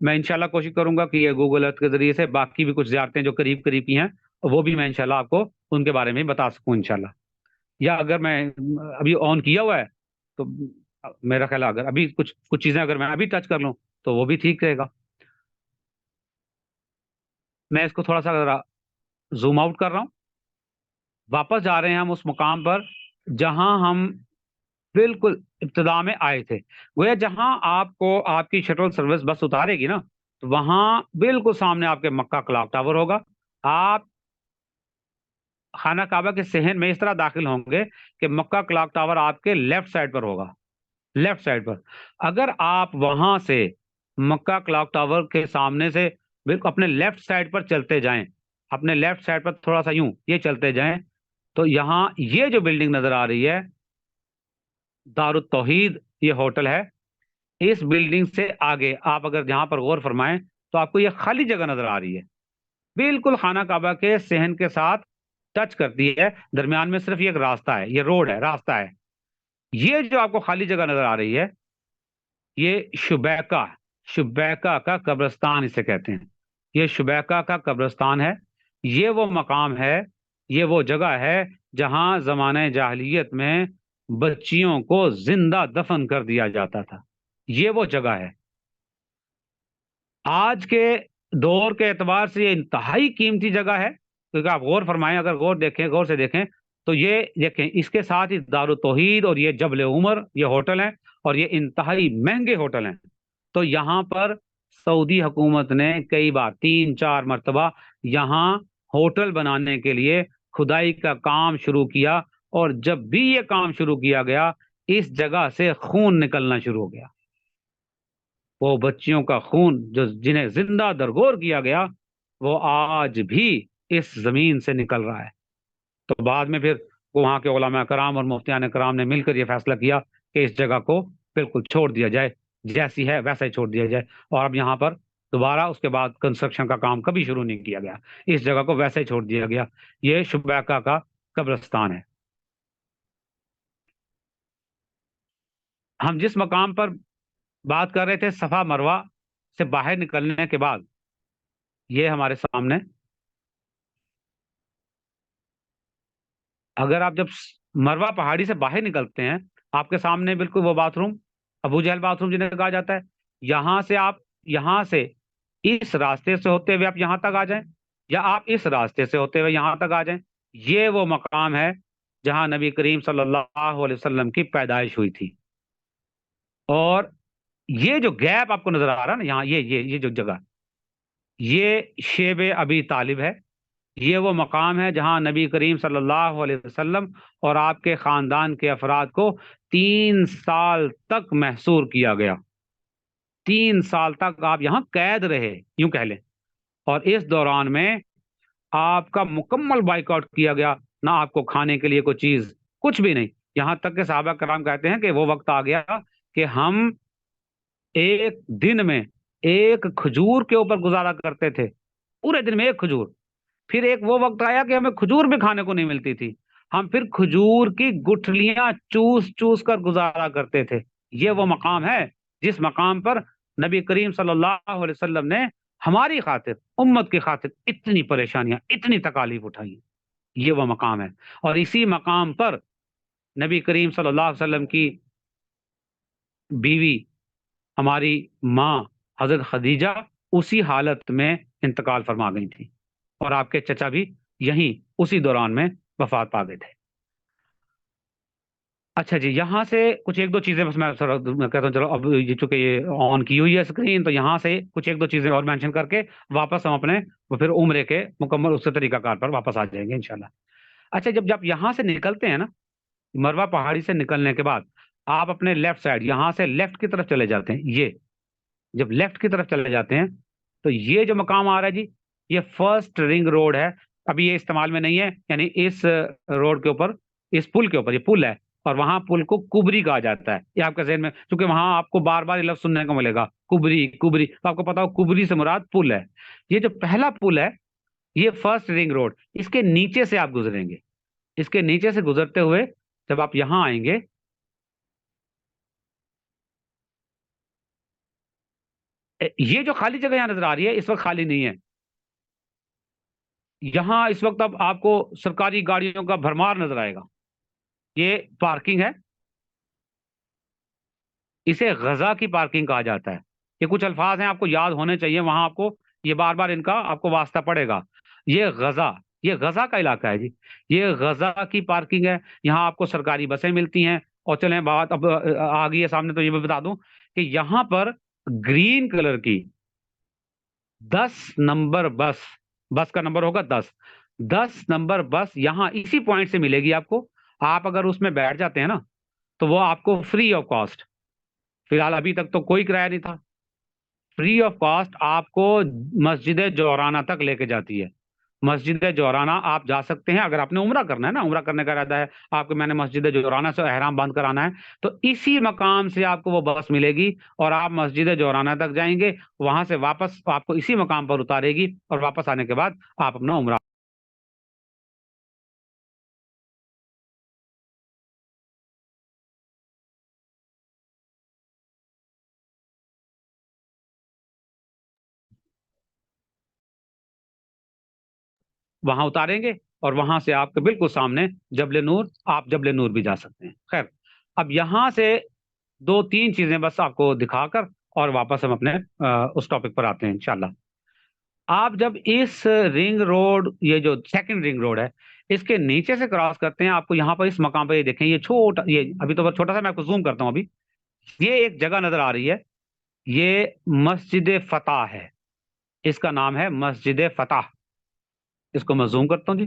میں انشاءاللہ کوشش کروں گا کہ یہ گوگل ارتھ کے ذریعے سے باقی بھی کچھ زیارتیں جو قریب قریب کی ہیں وہ بھی میں انشاءاللہ آپ کو ان کے بارے میں بتا سکوں انشاءاللہ. یا اگر میں ابھی آن کیا ہوا ہے تو میرا خیال ہے اگر ابھی کچھ کچھ چیزیں اگر میں ابھی ٹچ کر لوں تو وہ بھی ٹھیک رہے گا. میں اس کو تھوڑا سا زوم آؤٹ کر رہا ہوں. واپس جا رہے ہیں ہم اس مقام پر جہاں ہم بالکل ابتدا میں آئے تھے. گویا جہاں آپ کو آپ کی شٹل سروس بس اتارے گی نا تو وہاں بالکل سامنے آپ کے مکہ کلاک ٹاور ہوگا. آپ خانہ کعبہ کے صحن میں اس طرح داخل ہوں گے کہ مکہ کلاک ٹاور آپ کے لیفٹ سائڈ پر ہوگا. لیفٹ سائڈ پر اگر آپ وہاں سے مکہ کلاک ٹاور کے سامنے سے بالکل اپنے لیفٹ سائڈ پر چلتے جائیں, اپنے لیفٹ سائڈ پر تھوڑا سا یوں یہ چلتے جائیں تو یہاں یہ جو بلڈنگ نظر آ رہی ہے دار التوحید یہ ہوٹل ہے. اس بلڈنگ سے آگے آپ اگر جہاں پر غور فرمائیں تو آپ کو یہ خالی جگہ نظر آ رہی ہے, بالکل خانہ کعبہ کے صحن کے ساتھ ٹچ کرتی ہے. درمیان میں صرف یہ ایک راستہ ہے, یہ روڈ ہے, راستہ ہے. یہ جو آپ کو خالی جگہ نظر آ رہی ہے یہ شبیکہ, شبیکہ کا قبرستان اسے کہتے ہیں. یہ شبیکہ کا قبرستان ہے. یہ وہ مقام ہے, یہ وہ جگہ ہے جہاں زمانہ جاہلیت میں بچیوں کو زندہ دفن کر دیا جاتا تھا. یہ وہ جگہ ہے. آج کے دور کے اعتبار سے یہ انتہائی قیمتی جگہ ہے کیونکہ آپ غور فرمائیں, اگر غور سے دیکھیں تو یہ دیکھیں اس کے ساتھ ہی دار التوحید اور یہ جبل عمر یہ ہوٹل ہیں اور یہ انتہائی مہنگے ہوٹل ہیں. تو یہاں پر سعودی حکومت نے کئی بار 3-4 مرتبہ یہاں ہوٹل بنانے کے لیے کھدائی کا کام شروع کیا اور جب بھی یہ کام شروع کیا گیا اس جگہ سے خون نکلنا شروع ہو گیا. وہ بچیوں کا خون جو جنہیں زندہ درگور کیا گیا وہ آج بھی اس زمین سے نکل رہا ہے. تو بعد میں پھر وہاں کے علماء کرام اور مفتیان کرام نے مل کر یہ فیصلہ کیا کہ اس جگہ کو بالکل چھوڑ دیا جائے, جیسی ہے ویسا ہی چھوڑ دیا جائے. اور اب یہاں پر دوبارہ اس کے بعد کنسٹرکشن کا کام کبھی شروع نہیں کیا گیا, اس جگہ کو ویسے ہی چھوڑ دیا گیا. یہ شبیکہ کا قبرستان ہے. ہم جس مقام پر بات کر رہے تھے صفا مروہ سے باہر نکلنے کے بعد یہ ہمارے سامنے, اگر آپ جب مروہ پہاڑی سے باہر نکلتے ہیں آپ کے سامنے بالکل وہ باتھ روم, ابو جہل باتھ روم جنہیں کہا جاتا ہے, یہاں سے آپ یہاں سے اس راستے سے ہوتے ہوئے آپ یہاں تک آ جائیں یا آپ اس راستے سے ہوتے ہوئے یہاں تک آ جائیں, یہ وہ مقام ہے جہاں نبی کریم صلی اللہ علیہ وسلم کی پیدائش ہوئی تھی. اور یہ جو گیپ آپ کو نظر آ رہا ہے نا یہاں یہ جو جگہ یہ شیب ابی طالب ہے. یہ وہ مقام ہے جہاں نبی کریم صلی اللہ علیہ وسلم اور آپ کے خاندان کے افراد کو 3 سال تک محصور کیا گیا. 3 سال تک آپ یہاں قید رہے یوں کہہ لیں, اور اس دوران میں آپ کا مکمل بائیکاٹ کیا گیا, نہ آپ کو کھانے کے لیے کوئی چیز, کچھ بھی نہیں. یہاں تک کہ صحابہ کرام کہتے ہیں کہ وہ وقت آ گیا کہ ہم ایک دن میں ایک کھجور کے اوپر گزارا کرتے تھے, پورے دن میں ایک کھجور. پھر ایک وہ وقت آیا کہ ہمیں کھجور بھی کھانے کو نہیں ملتی تھی, ہم پھر کھجور کی گٹھلیاں چوس چوس کر گزارا کرتے تھے. یہ وہ مقام ہے جس مقام پر نبی کریم صلی اللہ علیہ وسلم نے ہماری خاطر, امت کی خاطر اتنی پریشانیاں, اتنی تکالیف اٹھائی. یہ وہ مقام ہے. اور اسی مقام پر نبی کریم صلی اللہ علیہ وسلم کی بیوی ہماری ماں حضرت خدیجہ اسی حالت میں انتقال فرما گئی تھی, اور آپ کے چچا بھی یہیں اسی دوران میں وفات پا گئے تھے. اچھا جی, یہاں سے کچھ ایک دو چیزیں بس میں کہتا ہوں, چلو اب یہ چونکہ یہ آن کی ہوئی ہے اسکرین تو یہاں سے کچھ ایک دو چیزیں اور مینشن کر کے واپس ہم اپنے پھر عمرے کے مکمل اس طریقہ کار پر واپس آ جائیں گے انشاءاللہ. اچھا, جب یہاں سے نکلتے ہیں نا مروہ پہاڑی سے نکلنے کے بعد آپ اپنے لیفٹ سائڈ یہاں سے لیفٹ کی طرف چلے جاتے ہیں. یہ جب لیفٹ کی طرف چلے جاتے ہیں تو یہ جو مقام آ رہا ہے جی یہ فرسٹ رنگ روڈ ہے. ابھی یہ استعمال میں نہیں ہے, یعنی اس روڈ کے اوپر, اس پل کے اوپر, یہ پل ہے اور وہاں پل کو کبری کہا جاتا ہے. یہ آپ کے ذہن میں, چونکہ وہاں آپ کو بار بار یہ لفظ سننے کو ملے گا کبری کبری, تو آپ کو پتا ہو کبری سے مراد پل ہے. یہ جو پہلا پل ہے یہ فرسٹ رنگ روڈ, اس کے نیچے سے آپ گزریں گے. اس کے نیچے سے گزرتے ہوئے جب آپ یہاں آئیں گے یہ جو خالی جگہ یہاں نظر آ رہی ہے اس وقت خالی نہیں ہے. یہاں اس وقت اب آپ کو سرکاری گاڑیوں کا بھرمار نظر آئے گا. یہ پارکنگ ہے. اسے غزہ کی پارکنگ کہا جاتا ہے. یہ کچھ الفاظ ہیں آپ کو یاد ہونے چاہیے, وہاں آپ کو یہ بار بار ان کا آپ کو واسطہ پڑے گا. یہ غزہ, یہ غزہ کا علاقہ ہے جی. یہ غزہ کی پارکنگ ہے. یہاں آپ کو سرکاری بسیں ملتی ہیں. اور چلیں بات اب آ گئی ہے سامنے, تو یہ بھی بتا دوں کہ یہاں پر گرین کلر کی 10 نمبر بس, بس کا نمبر ہوگا 10, 10 نمبر بس یہاں اسی پوائنٹ سے ملے گی آپ کو. آپ اگر اس میں بیٹھ جاتے ہیں نا تو وہ آپ کو فری آف کاسٹ, فی الحال ابھی تک تو کوئی کرایہ نہیں تھا, فری آف کاسٹ آپ کو مسجد جورانہ تک لے کے جاتی ہے. مسجد جورانہ آپ جا سکتے ہیں اگر آپ نے عمرہ کرنا ہے نا, عمرہ کرنے کا ارادہ ہے آپ کو, میں نے مسجد جورانہ سے احرام باندھ کر آنا ہے, تو اسی مقام سے آپ کو وہ بس ملے گی اور آپ مسجد جورانہ تک جائیں گے. وہاں سے واپس آپ کو اسی مقام پر اتارے گی اور واپس آنے کے بعد آپ اپنا عمرہ. وہاں اتاریں گے اور وہاں سے آپ کے بالکل سامنے جبل نور, آپ جبل نور بھی جا سکتے ہیں. خیر, اب یہاں سے 2-3 چیزیں بس آپ کو دکھا کر اور واپس ہم اپنے اس ٹاپک پر آتے ہیں انشاءاللہ. آپ جب اس رنگ روڈ, یہ جو سیکنڈ رنگ روڈ ہے, اس کے نیچے سے کراس کرتے ہیں, آپ کو یہاں پر اس مقام پہ یہ دیکھیں, یہ چھوٹا, یہ ابھی تو بہت چھوٹا سا, میں آپ کو زوم کرتا ہوں ابھی. یہ ایک جگہ نظر آ رہی ہے, یہ مسجد فتح ہے. اس کا نام ہے مسجد فتح. اس کو میں زوم کرتا ہوں جی.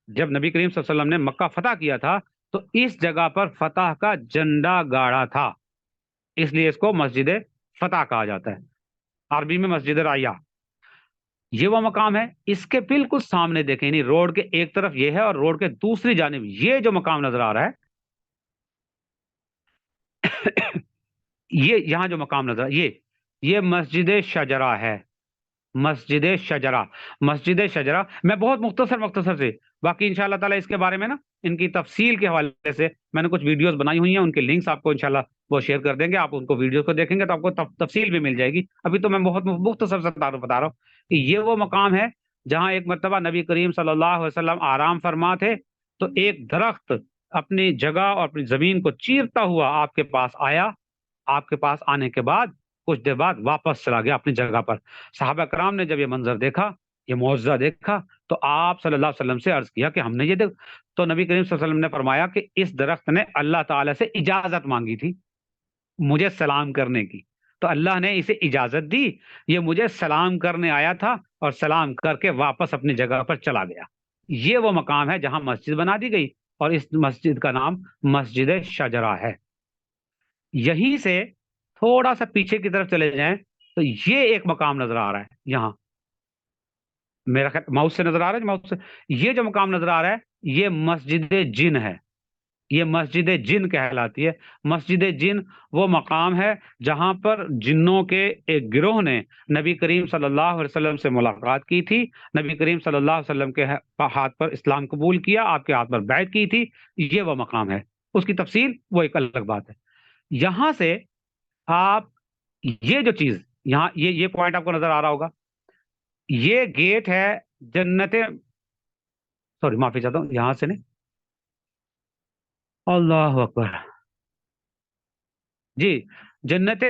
جب نبی کریم صلی اللہ علیہ وسلم نے مکہ فتح کیا تھا تو اس جگہ پر فتح کا جھنڈا گاڑا تھا, اس لیے اس کو مسجد فتح کہا جاتا ہے, عربی میں مسجد رائیہ. یہ وہ مقام ہے. اس کے بالکل سامنے دیکھیں, یعنی روڈ کے ایک طرف یہ ہے اور روڈ کے دوسری جانب یہ جو مقام نظر آ رہا ہے, یہ یہاں جو مقام نظر, یہ مسجد شجرہ ہے. مسجد شجرہ, مسجد شجرہ. میں بہت مختصر سے, باقی انشاءاللہ تعالی اس کے بارے میں نا, ان کی تفصیل کے حوالے سے میں نے کچھ ویڈیوز بنائی ہوئی ہیں, ان کے لنکس آپ کو انشاءاللہ وہ شیئر کر دیں گے. آپ ان کو ویڈیوز کو دیکھیں گے تو آپ کو تفصیل بھی مل جائے گی. ابھی تو میں بہت مختصر سے بتا رہا ہوں کہ یہ وہ مقام ہے جہاں ایک مرتبہ نبی کریم صلی اللہ علیہ وسلم آرام فرما تھے, تو ایک درخت اپنی جگہ اور اپنی زمین کو چیرتا ہوا آپ کے پاس آیا. آپ کے پاس آنے کے بعد کچھ دیر بعد واپس چلا گیا اپنی جگہ پر. صحابہ کرام نے جب یہ منظر دیکھا, یہ معجزہ دیکھا, تو آپ صلی اللہ علیہ وسلم سے عرض کیا کہ ہم نے یہ دیکھ, تو نبی کریم صلی اللہ علیہ وسلم نے فرمایا کہ اس درخت نے اللہ تعالی سے اجازت مانگی تھی مجھے سلام کرنے کی, تو اللہ نے اسے اجازت دی. یہ مجھے سلام کرنے آیا تھا اور سلام کر کے واپس اپنی جگہ پر چلا گیا. یہ وہ مقام ہے جہاں مسجد بنا دی گئی اور اس مسجد کا نام مسجد شجرہ ہے. یہیں سے تھوڑا سا پیچھے کی طرف چلے جائیں تو یہ ایک مقام نظر آ رہا ہے یہاں, میرا خیال ماؤس سے نظر آ رہا ہے, ماؤس سے یہ جو مقام نظر آ رہا ہے یہ مسجد جن ہے. یہ مسجد جن کہلاتی ہے. مسجد جن وہ مقام ہے جہاں پر جنوں کے ایک گروہ نے نبی کریم صلی اللہ علیہ وسلم سے ملاقات کی تھی, نبی کریم صلی اللہ علیہ وسلم کے ہاتھ پر اسلام قبول کیا, آپ کے ہاتھ پر بیعت کی تھی. یہ وہ مقام ہے, اس کی تفصیل وہ ایک الگ بات ہے. یہاں سے آپ, یہ جو چیز یہاں, یہ پوائنٹ آپ کو نظر آ رہا ہوگا, یہ گیٹ ہے جنت, سوری معافی چاہتا ہوں, یہاں سے نہیں, اللہ اکبر جی, جنت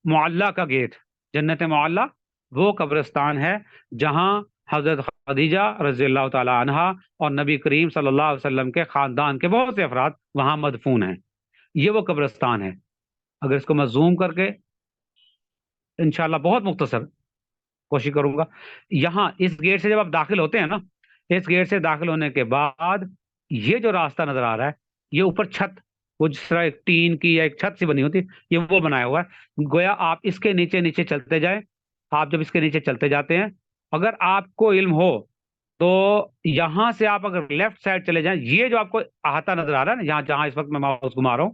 معلیٰ کا گیٹ. جنت معلیٰ وہ قبرستان ہے جہاں حضرت خدیجہ رضی اللہ تعالی عنہا اور نبی کریم صلی اللہ علیہ وسلم کے خاندان کے بہت سے افراد وہاں مدفون ہیں. یہ وہ قبرستان ہے. اگر اس کو میں زوم کر کے انشاءاللہ بہت مختصر کوشش کروں گا, یہاں اس گیٹ سے جب آپ داخل ہوتے ہیں نا, اس گیٹ سے داخل ہونے کے بعد یہ جو راستہ نظر آ رہا ہے, یہ اوپر چھت, وہ جس طرح ایک ٹین کی یا ایک چھت سی بنی ہوتی ہے, یہ وہ بنایا ہوا ہے. گویا آپ اس کے نیچے نیچے چلتے جائیں, آپ جب اس کے نیچے چلتے جاتے ہیں, اگر آپ کو علم ہو تو یہاں سے آپ اگر لیفٹ سائڈ چلے جائیں, یہ جو آپ کو احاطہ نظر آ رہا ہے نا, یہاں جہاں اس وقت میں ماؤس گھما رہا ہوں,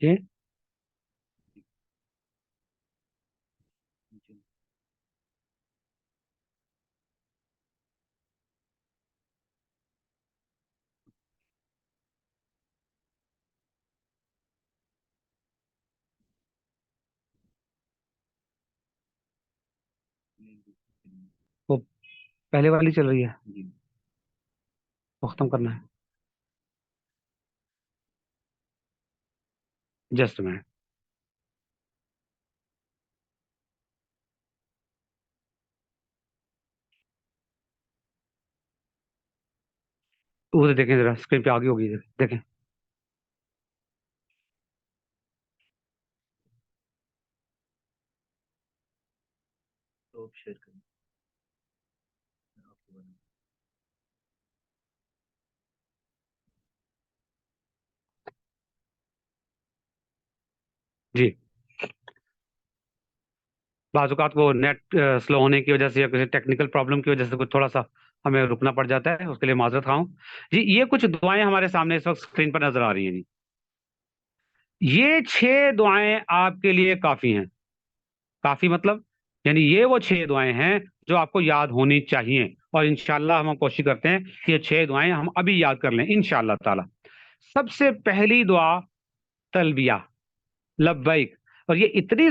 یہ وہ پہلے والی چل رہی ہے، وہ ختم کرنا ہے، جسٹ میں ادھر دیکھیں، ذرا اسکرین پہ آگے ہوگی، ادھر دیکھیں۔ جی، بعض اوقات وہ نیٹ سلو ہونے کی وجہ سے یا کسی ٹیکنیکل پرابلم کی وجہ سے کچھ تھوڑا سا ہمیں رکنا پڑ جاتا ہے، اس کے لیے معذرت خواہ ہوں جی۔ یہ کچھ دعائیں ہمارے سامنے اس وقت اسکرین پر نظر آ رہی ہیں جی۔ یہ 6 دعائیں آپ کے لیے کافی ہیں۔ کافی مطلب یعنی یہ وہ 6 دعائیں ہیں جو آپ کو یاد ہونی چاہیے، اور انشاءاللہ ہم کوشش کرتے ہیں کہ یہ 6 دعائیں ہم ابھی یاد کر لیں انشاءاللہ تعالی۔ سب سے پہلی دعا تلبیہ، لبیک، اور یہ اتنی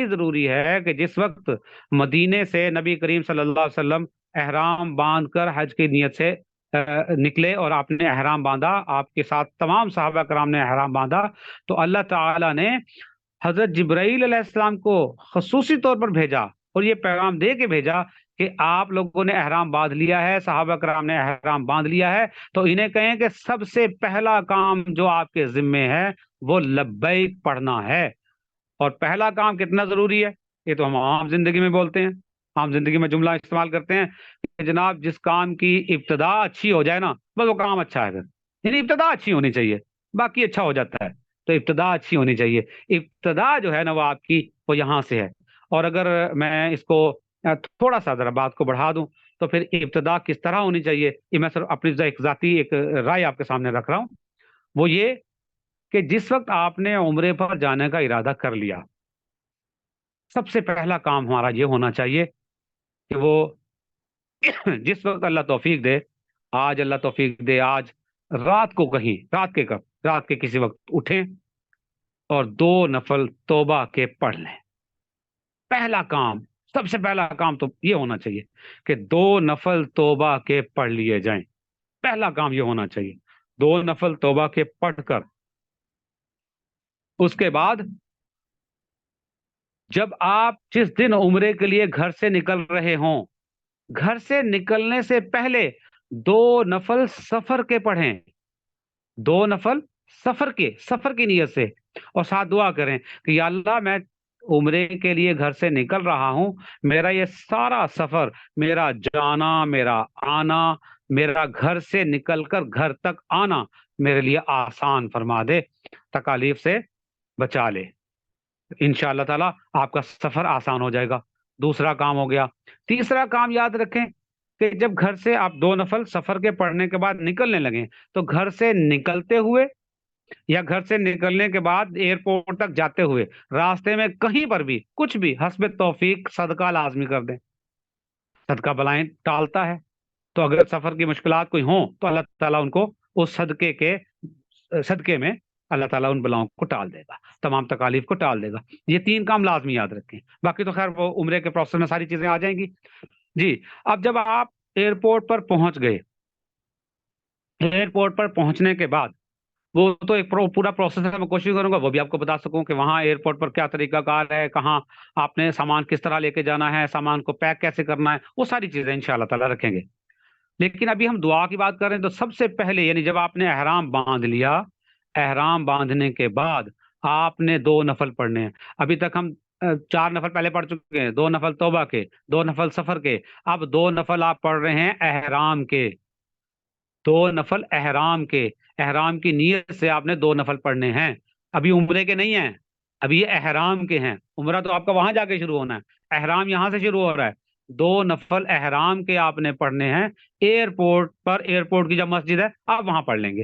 ضروری ہے کہ جس وقت مدینے سے نبی کریم صلی اللہ علیہ وسلم احرام باندھ کر حج کی نیت سے نکلے، اور آپ نے احرام باندھا، آپ کے ساتھ تمام صحابہ کرام نے احرام باندھا، تو اللہ تعالی نے حضرت جبرائیل علیہ السلام کو خصوصی طور پر بھیجا اور یہ پیغام دے کے بھیجا کہ آپ لوگوں نے احرام باندھ لیا ہے، صحابہ کرام نے احرام باندھ لیا ہے، تو انہیں کہیں کہ سب سے پہلا کام جو آپ کے ذمے ہے وہ لبیک پڑھنا ہے۔ اور پہلا کام کتنا ضروری ہے، یہ تو ہم عام زندگی میں بولتے ہیں، عام زندگی میں جملہ استعمال کرتے ہیں کہ جناب جس کام کی ابتدا اچھی ہو جائے نا، بس وہ کام اچھا ہے پھر، یعنی ابتدا اچھی ہونی چاہیے، باقی اچھا ہو جاتا ہے، تو ابتدا اچھی ہونی چاہیے۔ ابتدا جو ہے نا وہ آپ کی وہ یہاں سے ہے۔ اور اگر میں اس کو تھوڑا سا ذرا بات کو بڑھا دوں تو پھر ابتدا کس طرح ہونی چاہیے، یہ میں صرف اپنی ایک ذاتی ایک رائے آپ کے سامنے رکھ رہا ہوں، وہ یہ کہ جس وقت آپ نے عمرے پر جانے کا ارادہ کر لیا، سب سے پہلا کام ہمارا یہ ہونا چاہیے کہ وہ جس وقت اللہ توفیق دے، آج اللہ توفیق دے، آج رات کو کہیں رات کے کسی وقت اٹھیں اور 2 نفل توبہ کے پڑھ لیں۔ پہلا کام، سب سے پہلا کام تو یہ ہونا چاہیے کہ 2 نفل توبہ کے پڑھ لیے جائیں۔ پہلا کام یہ ہونا چاہیے 2 نفل توبہ کے پڑھ کر، اس کے بعد جب آپ جس دن عمرے کے لیے گھر سے نکل رہے ہوں، گھر سے نکلنے سے پہلے 2 نفل سفر کے پڑھیں، 2 نفل سفر کی نیت سے، اور ساتھ دعا کریں کہ یا اللہ میں عمرے کے لیے گھر سے نکل رہا ہوں، میرا یہ سارا سفر، میرا جانا، میرا آنا، میرا گھر سے نکل کر گھر تک آنا میرے لیے آسان فرما دے، تکالیف سے بچا لے۔ انشاءاللہ تعالی آپ کا سفر آسان ہو جائے گا۔ دوسرا کام ہو گیا۔ تیسرا کام یاد رکھیں کہ جب گھر سے آپ 2 نفل سفر کے پڑھنے کے بعد نکلنے لگیں، تو گھر سے نکلتے ہوئے یا گھر سے نکلنے کے بعد ایئرپورٹ تک جاتے ہوئے راستے میں کہیں پر بھی کچھ بھی حسب توفیق صدقہ لازمی کر دیں۔ صدقہ بلائیں ٹالتا ہے، تو اگر سفر کی مشکلات کوئی ہوں تو اللہ تعالیٰ ان کو اس صدقے میں اللہ تعالیٰ ان بلاؤں کو ٹال دے گا، تمام تکالیف کو ٹال دے گا۔ یہ 3 کام لازمی یاد رکھیں، باقی تو خیر وہ عمرے کے پروسیس میں ساری چیزیں آ جائیں گی جی۔ اب جب آپ ایئرپورٹ پر پہنچ گئے، ایئرپورٹ پر پہنچنے کے بعد وہ تو ایک پورا پروسیس ہے، میں کوشش کروں گا وہ بھی آپ کو بتا سکوں کہ وہاں ایئرپورٹ پر کیا طریقہ کار ہے، کہاں آپ نے سامان کس طرح لے کے جانا ہے، سامان کو پیک کیسے کرنا ہے، وہ ساری چیزیں انشاءاللہ تعالیٰ رکھیں گے۔ لیکن ابھی ہم دعا کی بات کر رہے ہیں، تو سب سے پہلے یعنی جب آپ نے احرام باندھ لیا، احرام باندھنے کے بعد آپ نے 2 نفل پڑھنے ہیں۔ ابھی تک ہم 4 نفل پہلے پڑھ چکے ہیں، 2 نفل توبہ کے، 2 نفل سفر کے، اب 2 نفل آپ پڑھ رہے ہیں احرام کے، 2 نفل احرام کے، احرام کی نیت سے آپ نے 2 نفل پڑھنے ہیں، ابھی عمرے کے نہیں ہیں، ابھی یہ احرام کے ہیں۔ عمرہ تو آپ کا وہاں جا کے شروع ہونا ہے، احرام یہاں سے شروع ہو رہا ہے۔ 2 نفل احرام کے آپ نے پڑھنے ہیں ایئرپورٹ پر، ایئرپورٹ کی جب مسجد ہے آپ وہاں پڑھ لیں گے۔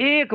1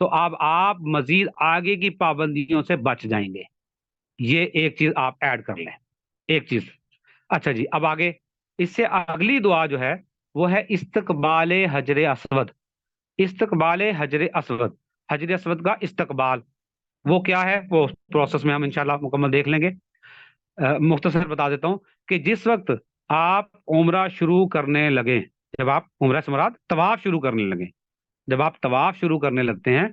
تو اب آپ مزید آگے کی پابندیوں سے بچ جائیں گے. یہ ایک چیز آپ ایڈ کر لیں, ایک چیز. اچھا جی, اب آگے اس سے اگلی دعا جو ہے وہ ہے استقبال حجر اسود. استقبال حجر اسود, حجر اسود کا استقبال وہ کیا ہے, وہ پروسیس میں ہم انشاءاللہ مکمل دیکھ لیں گے. مختصر بتا دیتا ہوں کہ جس وقت آپ عمرہ شروع کرنے لگیں, جب آپ عمرہ سے مراد طواف شروع کرنے لگیں, جب آپ طواف شروع کرنے لگتے ہیں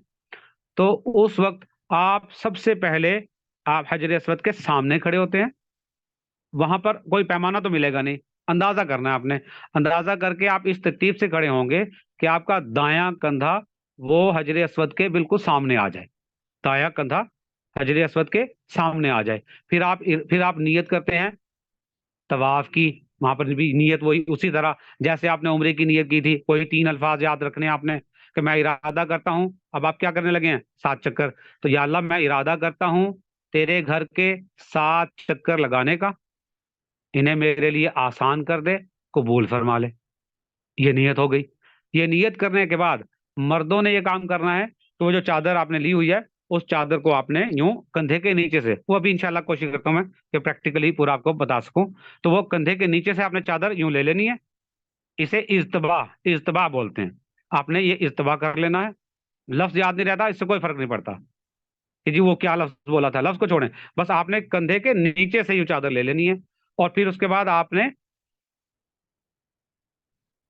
تو اس وقت آپ سب سے پہلے آپ حجر اسود کے سامنے کھڑے ہوتے ہیں. وہاں پر کوئی پیمانہ تو ملے گا نہیں, اندازہ کرنا ہے آپ نے. اندازہ کر کے آپ اس ترتیب سے کھڑے ہوں گے کہ آپ کا دایاں کندھا وہ حجر اسود کے بالکل سامنے آ جائے, دایاں کندھا حجر اسود کے سامنے آ جائے. پھر آپ نیت کرتے ہیں طواف کی. وہاں پر بھی نیت وہی اسی طرح جیسے آپ نے عمرے کی نیت کی تھی, کوئی 3 الفاظ یاد رکھنے آپ نے کہ میں ارادہ کرتا ہوں. اب آپ کیا کرنے لگے ہیں, 7 چکر. تو یا اللہ میں ارادہ کرتا ہوں تیرے گھر کے 7 چکر لگانے کا, انہیں میرے لیے آسان کر دے, قبول فرما لے. یہ نیت ہو گئی. یہ نیت کرنے کے بعد مردوں نے یہ کام کرنا ہے کہ وہ جو چادر آپ نے لی ہوئی ہے اس چادر کو آپ نے یوں کندھے کے نیچے سے, وہ ابھی انشاءاللہ کوشش کرتا ہوں میں کہ پریکٹیکلی پورا آپ کو بتا سکوں, تو وہ کندھے کے نیچے سے آپ نے چادر یوں لے لینی ہے. اسے اجتباء بولتے ہیں. آپ نے یہ اجتباء کر لینا ہے. لفظ یاد نہیں رہتا اس سے کوئی فرق نہیں پڑتا کہ جی وہ کیا لفظ بولا تھا, لفظ کو چھوڑیں, بس آپ نے کندھے کے نیچے سے یوں چادر لے لینی ہے. اور پھر اس کے بعد آپ نے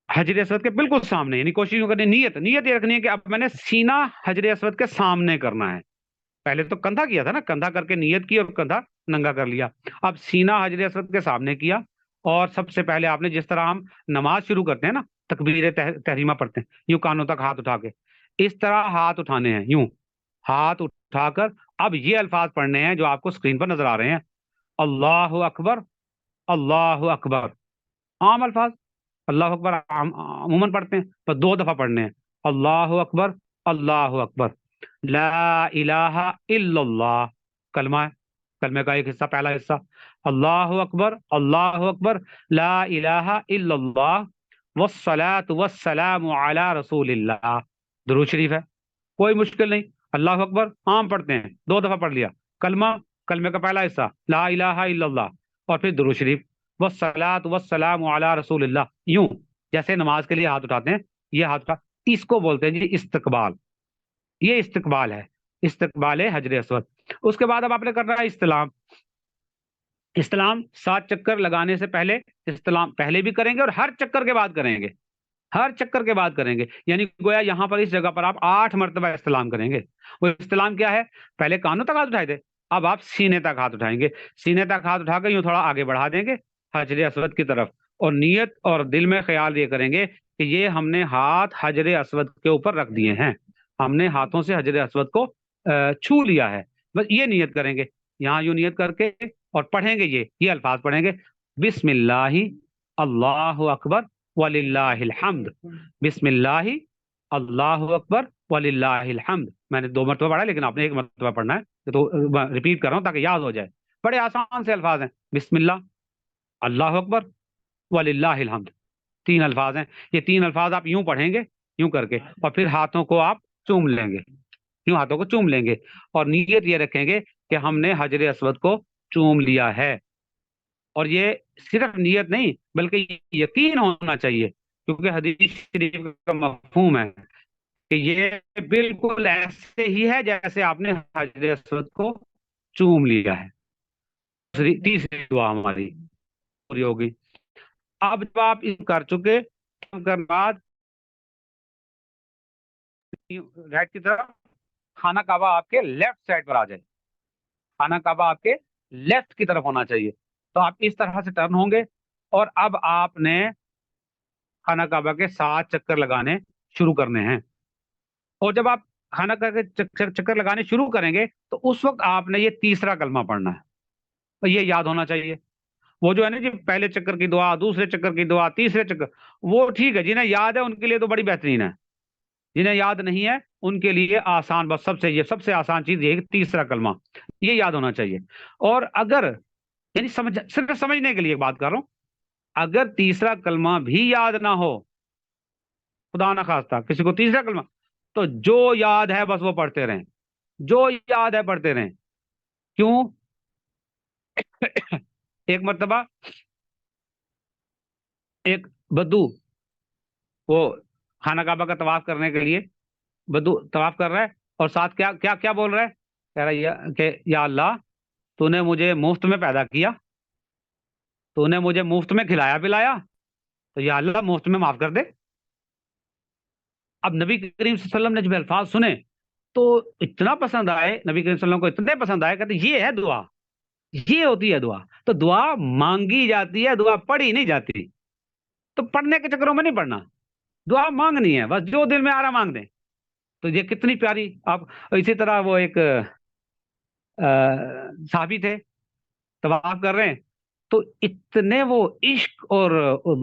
حجر اسود کے بالکل سامنے, یعنی کوشش یوں کرنی, نیت یہ رکھنی ہے کہ اب میں نے سینہ حجر اسود کے سامنے کرنا ہے. پہلے تو کندھا کیا تھا نا, کندھا کر کے نیت کی اور کندھا ننگا کر لیا. اب سینہ حجر اسود کے سامنے کیا, اور سب سے پہلے آپ نے جس طرح ہم نماز شروع کرتے ہیں نا, تکبیر تحریمہ پڑھتے ہیں یوں کانوں تک ہاتھ اٹھا کے, اس طرح ہاتھ اٹھانے ہیں, یوں ہاتھ اٹھا کر اب یہ الفاظ پڑھنے ہیں جو آپ کو اسکرین پر نظر آ رہے ہیں. اللہ اکبر, اللہ اکبر. عام الفاظ, اللہ اکبر عموماً پڑھتے ہیں, پر 2 دفعہ پڑھنے ہیں. اللہ اکبر, اللہ اکبر. لا الہ الا اللہ, کلمہ ہے, کلمے کا ایک حصہ, پہلا حصہ. اللہ اکبر, اللہ اکبر. لا الہ الا اللہ والصلاة والسلام علی رسول اللہ. درود شریف ہے, کوئی مشکل نہیں. اللہ اکبر عام پڑھتے ہیں, 2 دفعہ پڑھ لیا. کلمہ, کلمے کا پہلا حصہ لا الہ الا اللہ, اور پھر درود شریف. والصلاة والسلام علی رسول اللہ, یوں جیسے نماز کے لیے ہاتھ اٹھاتے ہیں, یہ ہاتھ اٹھا, اس کو بولتے ہیں جی استقبال. یہ استقبال ہے, استقبال حجر اسود. اس کے بعد اب آپ نے کرنا ہے استلام. استلام 7 چکر لگانے سے پہلے استلام پہلے بھی کریں گے اور ہر چکر کے بعد کریں گے, ہر چکر کے بعد کریں گے. یعنی گویا یہاں پر اس جگہ پر آپ 8 مرتبہ استلام کریں گے. وہ استلام کیا ہے, پہلے کانوں تک ہاتھ اٹھائے تھے, اب آپ سینے تک ہاتھ اٹھائیں گے. سینے تک ہاتھ اٹھا کر یوں تھوڑا آگے بڑھا دیں گے حجر اسود کی طرف, اور نیت اور دل میں خیال یہ کریں گے کہ یہ ہم نے ہاتھ حجر اسود کے اوپر رکھ دیے ہیں, ہم نے ہاتھوں سے حجر اسود کو چھو لیا ہے. بس یہ نیت کریں گے, یہاں یوں نیت کر کے اور پڑھیں گے یہ الفاظ پڑھیں گے, بسم اللہ, اللہ اکبر وللہ الحمد. بسم اللہ, اللہ اکبر وللہ الحمد. میں نے 2 مرتبہ پڑھا لیکن آپ نے 1 مرتبہ پڑھنا ہے, تو ریپیٹ کر رہا ہوں تاکہ یاد ہو جائے. بڑے آسان سے الفاظ ہیں, بسم اللہ, اللہ اکبر وللہ الحمد. 3 الفاظ ہیں. یہ 3 الفاظ آپ یوں پڑھیں گے, یوں کر کے, اور پھر ہاتھوں کو آپ چوم لیں گے, یوں ہاتھوں کو چوم لیں گے, اور نیت یہ رکھیں گے کہ ہم نے حجر اسود کو چوم لیا ہے. اور یہ صرف نیت نہیں بلکہ یقین ہونا چاہیے, کیونکہ حدیث شریف کا مفہوم ہے کہ یہ بالکل ایسے ہی ہے جیسے آپ نے حجر اسود کو چوم لیا ہے. تیسری دعا ہماری پوری ہوگی. اب جب آپ کر چکے, کرنے بعد رائٹ کی طرف خانہ کعبہ آپ کے لیفٹ سائڈ پر آ جائے, خانہ کعبہ آپ کے لیفٹ کی طرف ہونا چاہیے. تو آپ اس طرح سے ٹرن ہوں گے, اور اب آپ نے خانہ کعبہ کے 7 چکر لگانے شروع کرنے ہیں. اور جب آپ خانہ کعبہ کے چکر لگانے شروع کریں گے تو اس وقت آپ نے یہ تیسرا کلمہ پڑھنا ہے, اور یہ یاد ہونا چاہیے. وہ جو ہے نا جی, پہلے چکر کی دعا, دوسرے چکر کی دعا, تیسرے چکر, وہ ٹھیک ہے, جنہیں یاد ہے ان کے لیے تو بڑی بہترین ہے. جنہیں یاد نہیں ہے ان کے لیے آسان, بس سب سے آسان چیز یہ تیسرا کلمہ یہ یاد ہونا چاہیے. اور اگر یعنی صرف سمجھنے کے لیے بات کر رہا ہوں, اگر تیسرا کلمہ بھی یاد نہ ہو, خدا نہ خواستہ کسی کو تیسرا کلمہ, تو جو یاد ہے بس وہ پڑھتے رہیں، جو یاد ہے پڑھتے رہیں. کیوں؟ ایک مرتبہ ایک بدو، وہ خانہ کعبہ کا طواف کرنے کے لیے بدو طواف کر رہا ہے، اور ساتھ کیا کیا کیا بول رہا ہے؟ کہہ رہا ہے کہ یا اللہ، تو نے مجھے مفت میں پیدا کیا، تو نے مجھے مفت میں کھلایا پلایا، تو یا اللہ مفت میں معاف کر دے. اب نبی کریم صلی اللہ علیہ وسلم نے جب الفاظ سنے تو اتنا پسند آئے، نبی کریم صلی اللہ علیہ وسلم کو اتنے پسند آئے، کہتے یہ ہے دعا، یہ ہوتی ہے دعا. تو دعا مانگی جاتی ہے، دعا پڑھی نہیں جاتی. تو پڑھنے کے چکروں میں نہیں پڑھنا، دعا مانگنی ہے، بس جو دل میں آ رہا مانگ دیں. تو یہ کتنی پیاری. آپ اسی طرح وہ ایک صحابی تھے، طواف کر رہے ہیں، تو اتنے وہ عشق اور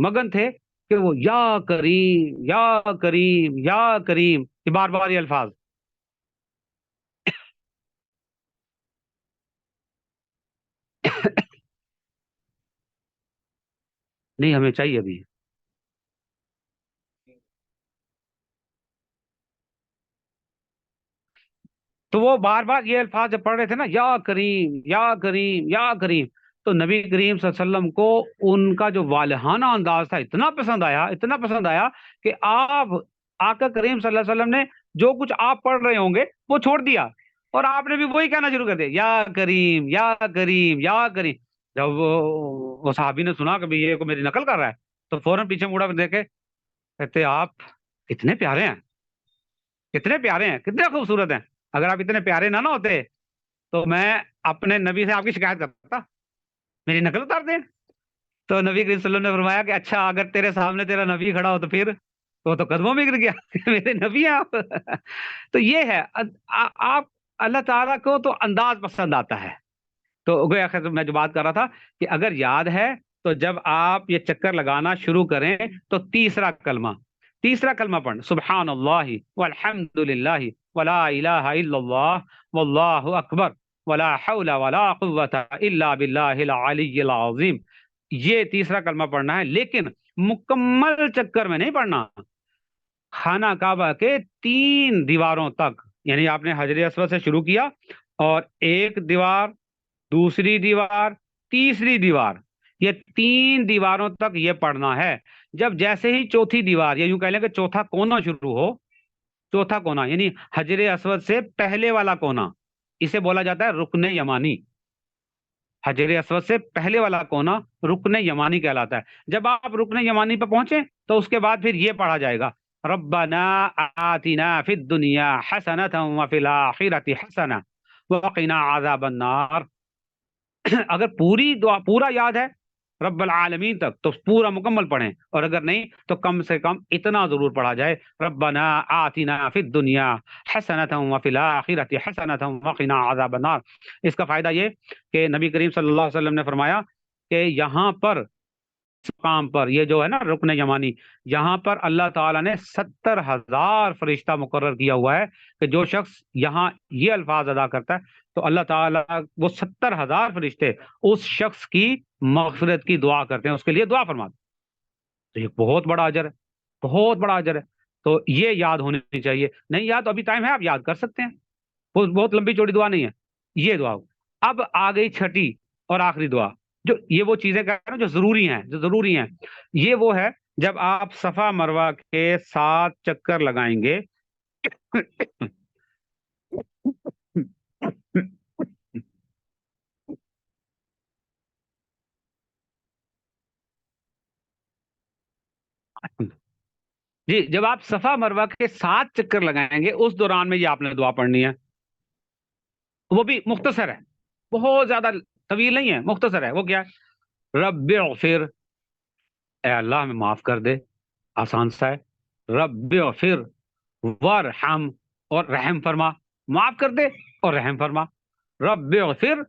مگن تھے کہ وہ یا کریم یا کریم یا کریم، یہ بار بار یہ الفاظ. نہیں ہمیں چاہیے ابھی. تو وہ بار بار یہ الفاظ جب پڑھ رہے تھے نا، یا کریم یا کریم یا کریم، تو نبی کریم صلی اللہ علیہ وسلم کو ان کا جو والہانہ انداز تھا اتنا پسند آیا، اتنا پسند آیا کہ آپ آقا کریم صلی اللہ علیہ وسلم نے جو کچھ آپ پڑھ رہے ہوں گے وہ چھوڑ دیا، اور آپ نے بھی وہی کہنا شروع کر دیا، یا کریم یا کریم یا کریم. جب وہ صحابی نے سنا کہ بھی یہ کو میری نقل کر رہا ہے، تو فوراً پیچھے مڑا دیکھے، کہتے آپ اتنے پیارے ہیں، کتنے پیارے ہیں، کتنے خوبصورت ہیں. اگر آپ اتنے پیارے نہ ہوتے تو میں اپنے نبی سے آپ کی شکایت کرتا، میری نقل اتار دیں. تو نبی کریم صلی اللہ علیہ وسلم نے فرمایا کہ اچھا اگر تیرے سامنے تیرا نبی کھڑا ہو تو پھر وہ تو قدموں میں گر گیا. میرے نبی ہیں آپ. تو یہ ہے آپ، اللہ تعالیٰ کو تو انداز پسند آتا ہے. تو گویا کہ میں جو بات کر رہا تھا کہ اگر یاد ہے تو جب آپ یہ چکر لگانا شروع کریں تو تیسرا کلمہ پڑھنا، سبحان اللہ والحمد للہ ولا الہ الا اللہ واللہ اکبر ولا حول ولا قوت الا باللہ العلی العظیم. یہ تیسرا کلمہ پڑھنا ہے، لیکن مکمل چکر میں نہیں پڑھنا. خانہ کعبہ کے 3 دیواروں تک، یعنی آپ نے حجر اسود سے شروع کیا، اور ایک دیوار، دوسری دیوار، تیسری دیوار، یہ 3 دیواروں تک یہ پڑھنا ہے. جب جیسے ہی چوتھی دیوار، یا یوں کہہ لیں کہ چوتھا کونا شروع ہو، چوتھا کونا یعنی حجر اسود سے پہلے والا کونا، اسے بولا جاتا ہے رکن یمانی. حجر اسود سے پہلے والا کونا رکن یمانی کہلاتا ہے. جب آپ رکن یمانی پہ پہنچے تو اس کے بعد پھر یہ پڑھا جائے گا، ربنا آتنا فی الدنیا حسنۃ وفی الآخرۃ حسنۃ وقنا عذاب النار. اگر پوری دعا پورا یاد ہے رب العالمین تک تو پورا مکمل پڑھیں، اور اگر نہیں تو کم سے کم اتنا ضرور پڑھا جائے، ربنا آتنا فی الدنیا حسنۃ وفی الآخرۃ حسنۃ وقنا عذاب النار. اس کا فائدہ یہ کہ نبی کریم صلی اللہ علیہ وسلم نے فرمایا کہ یہاں پر، اس مقام پر، یہ جو ہے نا رکن یمانی، یہاں پر اللہ تعالیٰ نے 70,000 فرشتہ مقرر کیا ہوا ہے کہ جو شخص یہاں یہ الفاظ ادا کرتا ہے تو اللہ تعالیٰ وہ 70,000 فرشتے اس شخص کی مغفرت کی دعا کرتے ہیں، اس کے لیے دعا فرماتے ہیں. تو یہ بہت بڑا اجر ہے، بہت بڑا اجر ہے. تو یہ یاد ہونی چاہیے. نہیں یاد تو ابھی ٹائم ہے، آپ یاد کر سکتے ہیں، وہ بہت لمبی چوڑی دعا نہیں ہے یہ دعا. اب آ گئی چھٹی اور آخری دعا، جو یہ وہ چیزیں کہہ رہے ہیں جو ضروری ہیں، جو ضروری ہیں. یہ وہ ہے جب آپ صفا مروہ کے 7 چکر لگائیں گے. جی، جب آپ صفا مروہ کے 7 چکر لگائیں گے اس دوران میں یہ آپ نے دعا پڑھنی ہے. وہ بھی مختصر ہے، بہت زیادہ طویل نہیں ہے، مختصر ہے. وہ کیا ہے؟ رب اغفر، اے اللہ ہمیں معاف کر دے، آسان سا ہے. رب اغفر وارحم، اور رحم فرما، معاف کر دے اور رحم فرما. رب اغفر